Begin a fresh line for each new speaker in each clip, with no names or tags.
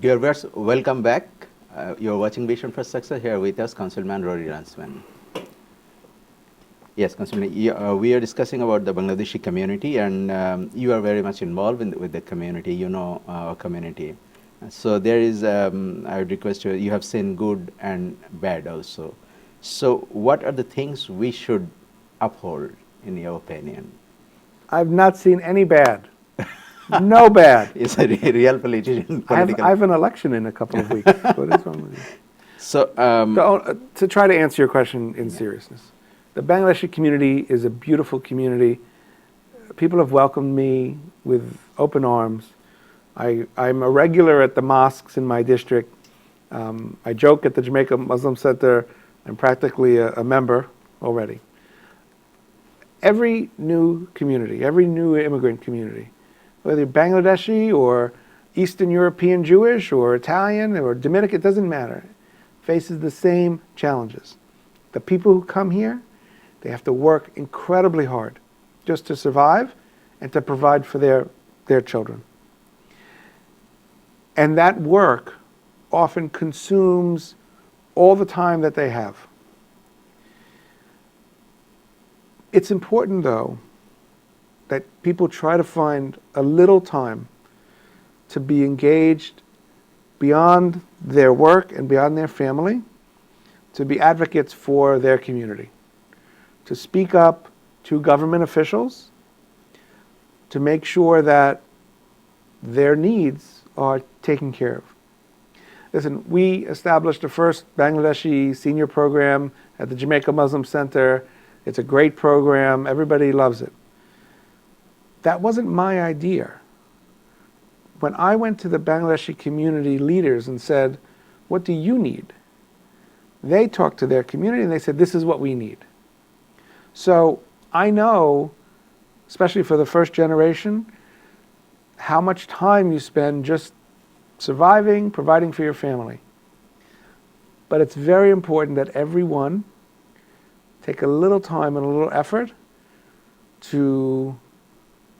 Dear viewers, welcome back. You're watching Vision for Success. Here with us, Councilman Rory Ransman. Yes, Councilman, we are discussing about the Bangladeshi community, and you are very much involved with the community. You know our community. So there is, I would request you, you have seen good and bad also. So what are the things we should uphold, in your opinion?
I've not seen any bad. No bad.
It's a real politician.
I have an election in a couple of weeks. What is wrong with you?
So,
To try to answer your question in seriousness, the Bangladeshi community is a beautiful community. People have welcomed me with open arms. I'm a regular at the mosques in my district. I joke at the Jamaica Muslim Center, I'm practically a member already. Every new community, every new immigrant community, whether you're Bangladeshi or Eastern European Jewish or Italian or Dominican, it doesn't matter, faces the same challenges. The people who come here, they have to work incredibly hard just to survive and to provide for their children. And that work often consumes all the time that they have. It's important, though, that people try to find a little time to be engaged beyond their work and beyond their family, to be advocates for their community, to speak up to government officials, to make sure that their needs are taken care of. Listen, we established the first Bangladeshi senior program at the Jamaica Muslim Center. It's a great program. Everybody loves it. That wasn't my idea. When I went to the Bangladeshi community leaders and said, what do you need? They talked to their community and they said, this is what we need. So I know, especially for the first generation, how much time you spend just surviving, providing for your family. But it's very important that everyone take a little time and a little effort to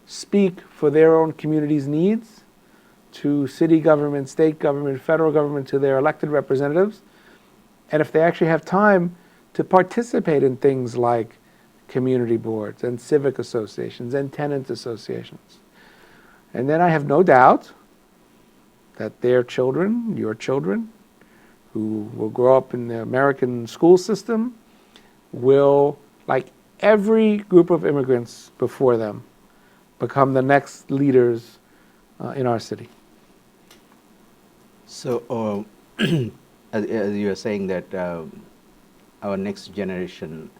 speak for their own community's needs, to city government, state government, federal government, to their elected representatives. And if they actually have time, to participate in things like community boards and civic associations and tenant associations. And then I have no doubt that their children, your children, who will grow up in the American school system, will, like every group of immigrants before them, become the next leaders in our city.
So, as you are saying that our next generation,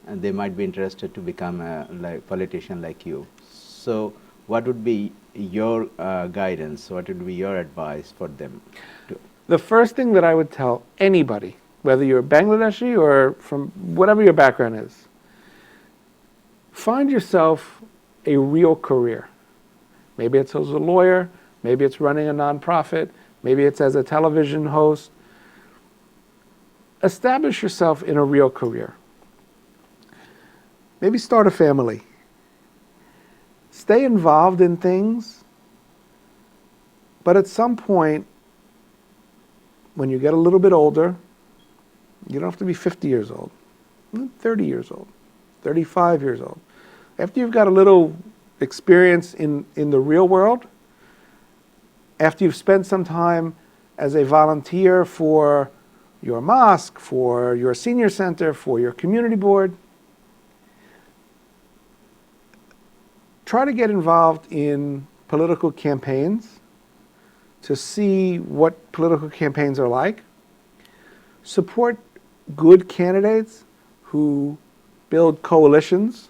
they might be interested to become a politician like you. So, what would be your guidance? What would be your advice for them?
The first thing that I would tell anybody, whether you're Bangladeshi or from whatever your background is, find yourself a real career. Maybe it's as a lawyer, maybe it's running a nonprofit, maybe it's as a television host. Establish yourself in a real career. Maybe start a family. Stay involved in things, but at some point, when you get a little bit older, you don't have to be 50 years old, 30 years old, 35 years old. After you've got a little experience in the real world, after you've spent some time as a volunteer for your mosque, for your senior center, for your community board, try to get involved in political campaigns to see what political campaigns are like. Support good candidates who build coalitions.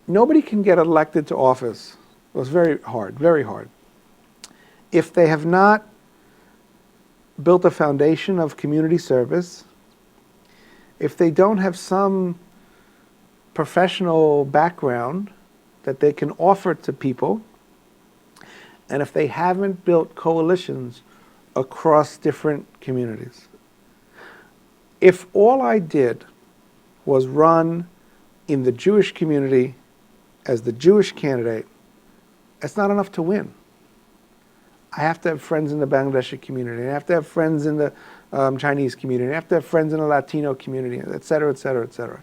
Nobody can get elected to office. It was very hard, if they have not built a foundation of community service, if they don't have some professional background that they can offer to people, and if they haven't built coalitions across different communities. If all I did was run in the Jewish community as the Jewish candidate, that's not enough to win. I have to have friends in the Bangladeshi community. I have to have friends in the Chinese community. I have to have friends in the Latino community, et cetera, et cetera, et cetera.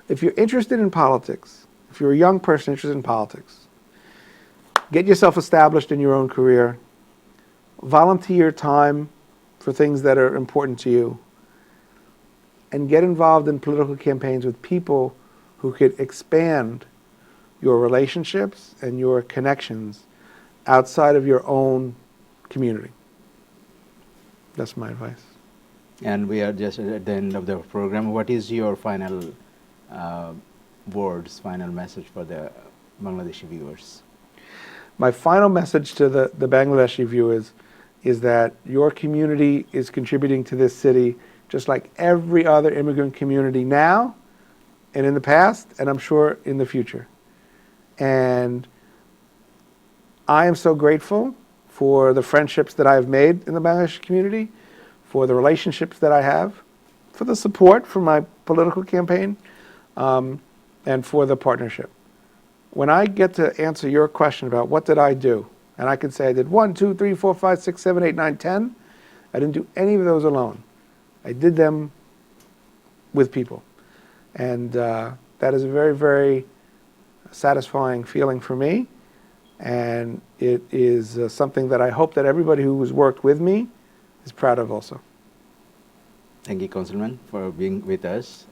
If you're interested in politics, if you're a young person interested in politics, get yourself established in your own career, volunteer time for things that are important to you, and get involved in political campaigns with people who could expand your relationships and your connections outside of your own community. That's my advice.
And we are just at the end of the program. What is your final words, final message for the Bangladeshi viewers?
My final message to the Bangladeshi viewers is that your community is contributing to this city just like every other immigrant community now and in the past, and I'm sure in the future. And I am so grateful for the friendships that I've made in the Bangladeshi community, for the relationships that I have, for the support for my political campaign, and for the partnership. When I get to answer your question about what did I do, and I can say I did 1, 2, 3, 4, 5, 6, 7, 8, 9, 10, I didn't do any of those alone. I did them with people. And that is a very, very satisfying feeling for me. And it is something that I hope that everybody who has worked with me is proud of also.
Thank you, Councilman, for being with us,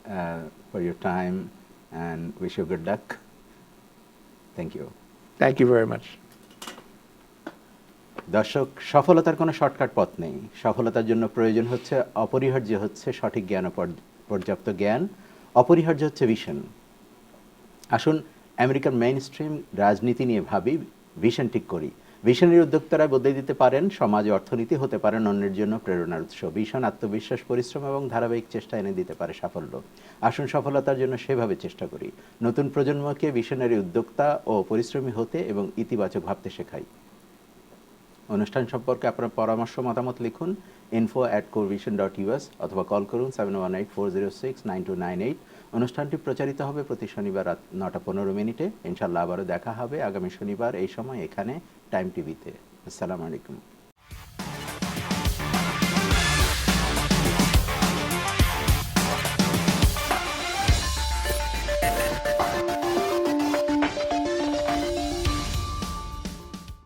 for your time, and wish you good luck. Thank you.
Thank you very much.
দর্শক, সফলতার কোনো shortcut পথ নেই। সফলতার জন্য প্রয়োজন হচ্ছে, অপরিহার্য হচ্ছে সঠিক জ্ঞান ও পর্যাপ্ত জ্ঞান, অপরিহার্য হচ্ছে ভিশন। আসুন আমেরিকার মেইন স্ট্রিম রাজনীতি নিয়ে ভাবি, ভিশন ঠিক করি। ভিশনের উদ্যোক্তারা বদলে দিতে পারেন সমাজ, অর্থনীতি, হতে পারেন অন্যের জন্য প্রেরণার উৎস। ভিশন আত্মবিশ্বাস, পরিশ্রম এবং ধারাবাহিক চেষ্টা এনে দিতে পারে সাফল্য। আসুন সফলতার জন্য সেভাবে চেষ্টা করি। নতুন প্রজন্মকে ভিশনারি উদ্যোক্তা ও পরিশ্রমী হতে এবং ইতিবাচক ভাবতে শেখাই। অনুষ্ঠান সম্পর্কে আপনার পরামর্শ মতামত লিখুন info@corevision.us অথবা কল করুন 7184069298। অনুষ্ঠানটি প্রচারিত হবে প্রতি শনিবার রাত 9:15 ইনশাআল্লাহ আবারও দেখা হবে আগামী শনিবার এই সময় এখানে টাইম টিভিতে। আসসালামু আলাইকুম।